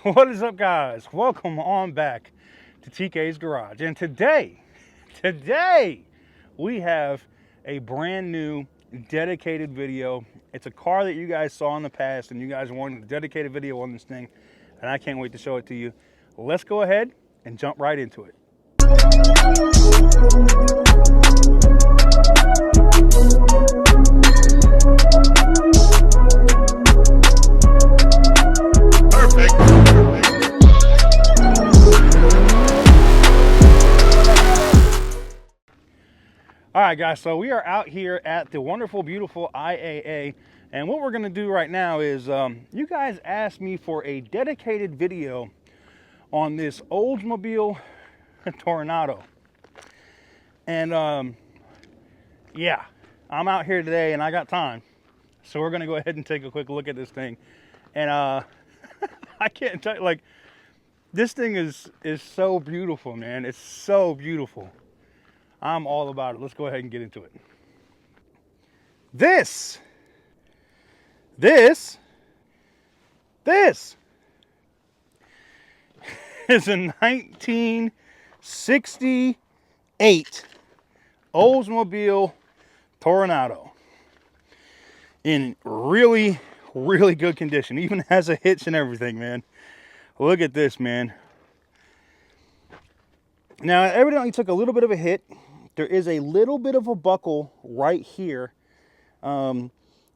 What is up, guys? Welcome on back to TK's Garage. And today we have a brand new dedicated video. It's a car that you guys saw in the past and you guys wanted a dedicated video on this thing, and I can't wait to show it to you. Let's go ahead and jump right into it. All right, guys, so we are out here at the wonderful, beautiful IAA, and what we're going to do right now is you guys asked me for a dedicated video on this Oldsmobile Toronado. And yeah, I'm out here today and I got time, so we're going to go ahead and take a quick look at this thing. And I can't tell you, like, this thing is so beautiful, man. It's so beautiful. I'm all about it. Let's go ahead and get into it. This is a 1968 Oldsmobile Toronado in really, really good condition. Even has a hitch and everything, man. Look at this, man. Now, it evidently took a little bit of a hit. There is a little bit of a buckle right here in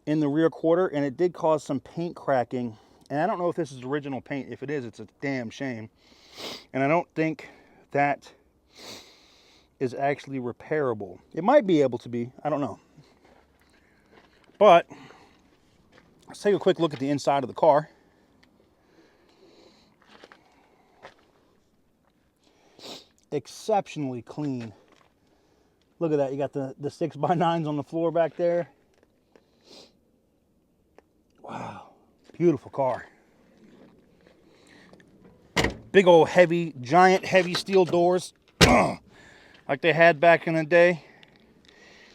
the rear quarter, and it did cause some paint cracking. And I don't know if this is original paint. If it is, it's a damn shame. And I don't think that is actually repairable. It might be able to be. I don't know. But let's take a quick look at the inside of the car. Exceptionally clean. Look at that. You got the 6x9s on the floor back there. Wow. Beautiful car. Big old heavy, giant heavy steel doors like they had back in the day.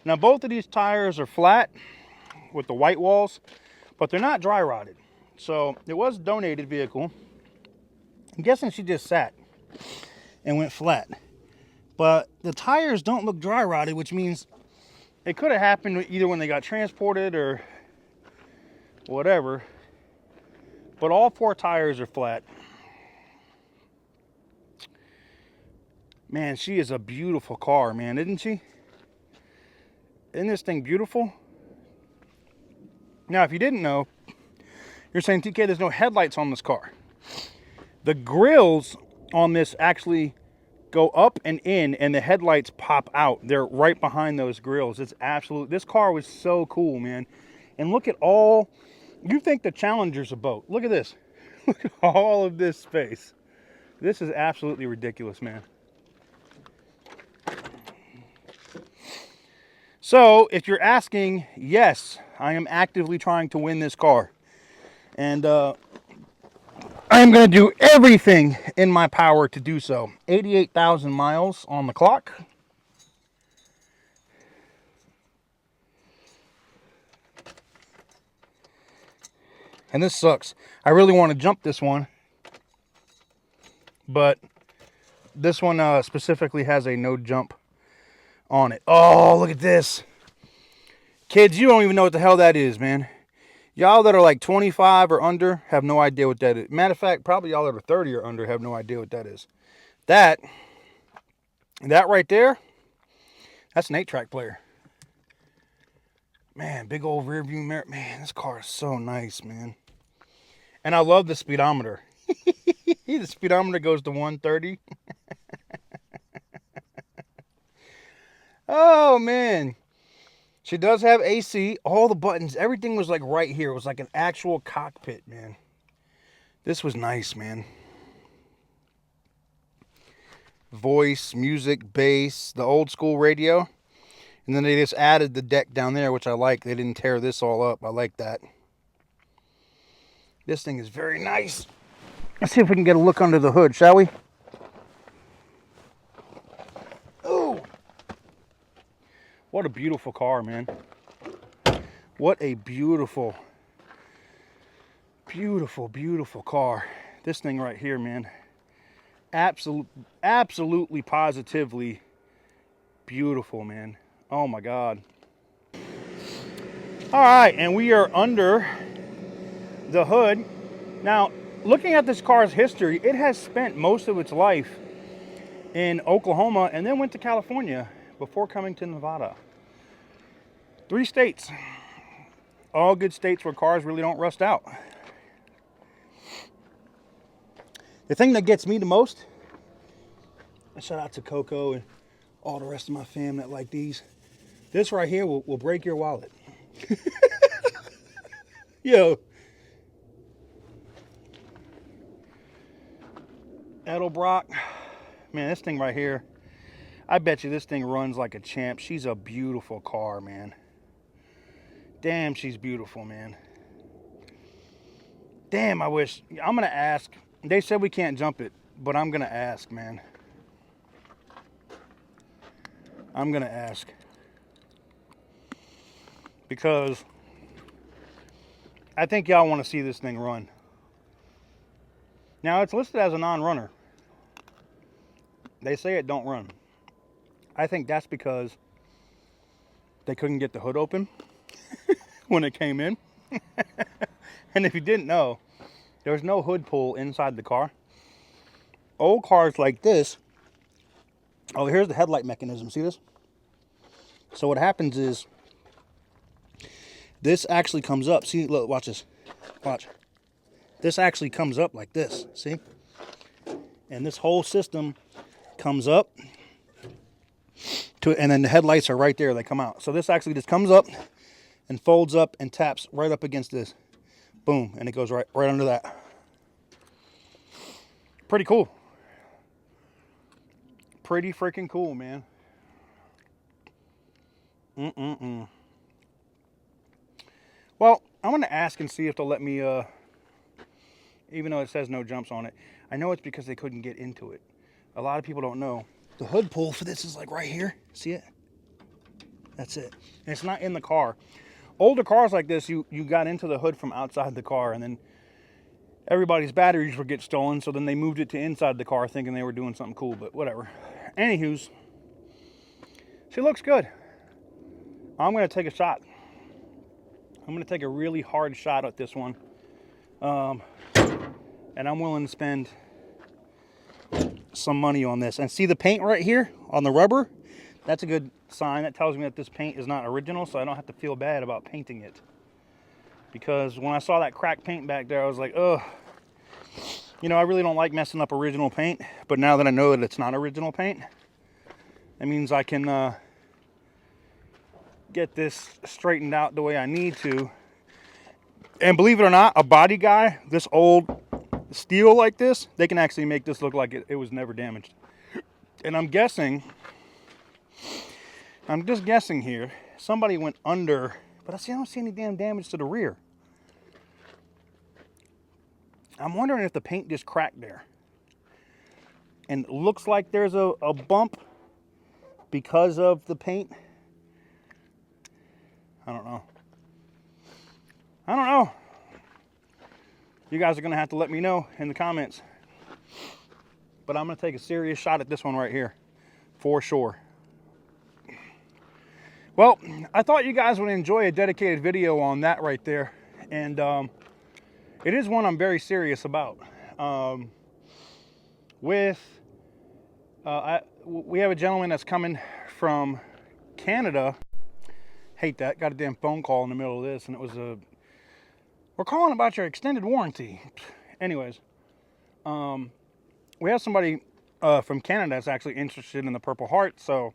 Now both of these tires are flat with the white walls, but they're not dry rotted. So it was a donated vehicle. I'm guessing she just sat and went flat. But the tires don't look dry rotted, which means it could have happened either when they got transported or whatever. But all four tires are flat. Man, she is a beautiful car, man, isn't she? Isn't this thing beautiful? Now, if you didn't know, you're saying, TK, there's no headlights on this car. The grills on this actually go up and in, and the headlights pop out. They're right behind those grills. It's absolute. This car was so cool, man. And look at all. You think the Challenger's a boat? Look at this. Look at all of this space. This is absolutely ridiculous, man. So, if you're asking, yes, I am actively trying to win this car, and I'm going to do everything in my power to do so. 88,000 miles on the clock. And this sucks. I really want to jump this one, but this one specifically has a no jump on it. Oh, look at this. Kids, you don't even know what the hell that is, man. Y'all that are like 25 or under have no idea what that is. Matter of fact, probably y'all that are 30 or under have no idea what that is. That right there, that's an 8-track player. Man, big old rear view mirror. Man, this car is so nice, man. And I love the speedometer. The speedometer goes to 130. Oh, man. She does have AC, all the buttons, everything was like right here. It was like an actual cockpit, man. This was nice, man. Voice, music, bass, the old school radio. And then they just added the deck down there, which I like. They didn't tear this all up. I like that. This thing is very nice. Let's see if we can get a look under the hood, shall we? Oh! What a beautiful car, man. What a beautiful, beautiful, beautiful car. This thing right here, man. Absolutely, positively beautiful, man. Oh my God. All right, and we are under the hood. Now, looking at this car's history, it has spent most of its life in Oklahoma and then went to California before coming to Nevada. 3 states. All good states where cars really don't rust out. The thing that gets me the most, and shout out to Coco and all the rest of my fam that like these, this right here will break your wallet. Yo. Edelbrock. Man, this thing right here, I bet you this thing runs like a champ. She's a beautiful car, man. Damn, she's beautiful, man. Damn, I wish. I'm going to ask. They said we can't jump it, but I'm going to ask, man. I'm going to ask. Because I think y'all want to see this thing run. Now, it's listed as a non-runner. They say it don't run. I think that's because they couldn't get the hood open when it came in. And if you didn't know, there's no hood pull inside the car. Old cars like this, oh, here's the headlight mechanism. See this? So what happens is, this actually comes up. See, look, watch this. Watch. This actually comes up like this. See? And this whole system comes up to, and then the headlights are right there. They come out. So this actually just comes up and folds up and taps right up against this. Boom. And it goes right under that. Pretty cool. Pretty freaking cool, man. Well, I'm going to ask and see if they'll let me, even though it says no jumps on it. I know it's because they couldn't get into it. A lot of people don't know. The hood pull for this is like right here. See it? That's it. And it's not in the car. Older cars like this, you got into the hood from outside the car, and then everybody's batteries would get stolen, so then they moved it to inside the car thinking they were doing something cool, but whatever. Anywho's, she looks good. I'm going to take a shot. I'm going to take a really hard shot at this one. And I'm willing to spend some money on this. And see the paint right here on the rubber? That's a good sign. That tells me that this paint is not original, so I don't have to feel bad about painting it. Because when I saw that cracked paint back there, I was like, ugh. You know, I really don't like messing up original paint. But now that I know that it's not original paint, that means I can get this straightened out the way I need to. And believe it or not, a body guy, this old steel like this, they can actually make this look like it was never damaged. And I'm just guessing here, somebody went under, but I don't see any damn damage to the rear. I'm wondering if the paint just cracked there. And it looks like there's a bump because of the paint. I don't know. You guys are going to have to let me know in the comments. But I'm going to take a serious shot at this one right here. For sure. Well, I thought you guys would enjoy a dedicated video on that right there. And it is one I'm very serious about. We have a gentleman that's coming from Canada. Hate that. Got a damn phone call in the middle of this, and it was we're calling about your extended warranty. Anyways, we have somebody from Canada that's actually interested in the Purple Heart, so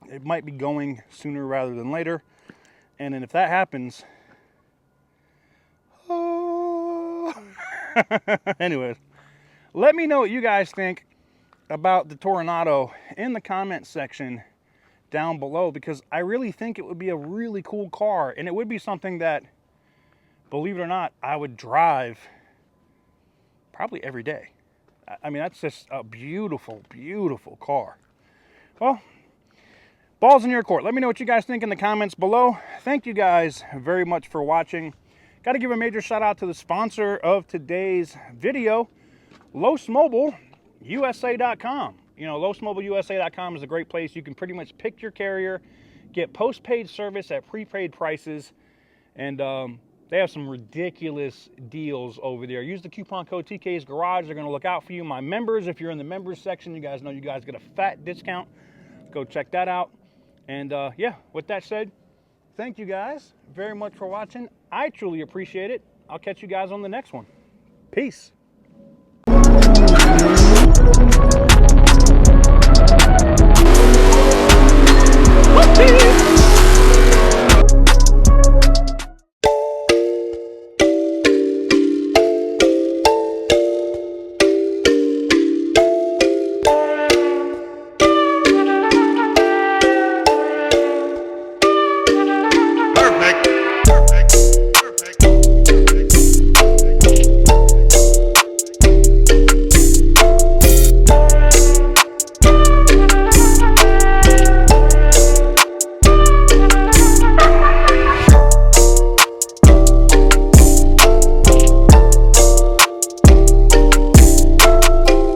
it might be going sooner rather than later. And then if that happens, anyways, let me know what you guys think about the Toronado in the comments section down below, because I really think it would be a really cool car, and it would be something that, believe it or not, I would drive probably every day. I mean, that's just a beautiful, beautiful car. Well, ball's in your court. Let me know what you guys think in the comments below. Thank you guys very much for watching. Got to give a major shout out to the sponsor of today's video, LowSmobileUSA.com. You know, LowSmobileUSA.com is a great place. You can pretty much pick your carrier, get postpaid service at prepaid prices, and they have some ridiculous deals over there. Use the coupon code TK's Garage. They're going to look out for you. My members, if you're in the members section, you guys know you guys get a fat discount. Go check that out. And yeah, with that said, thank you guys very much for watching. I truly appreciate it. I'll catch you guys on the next one. Peace.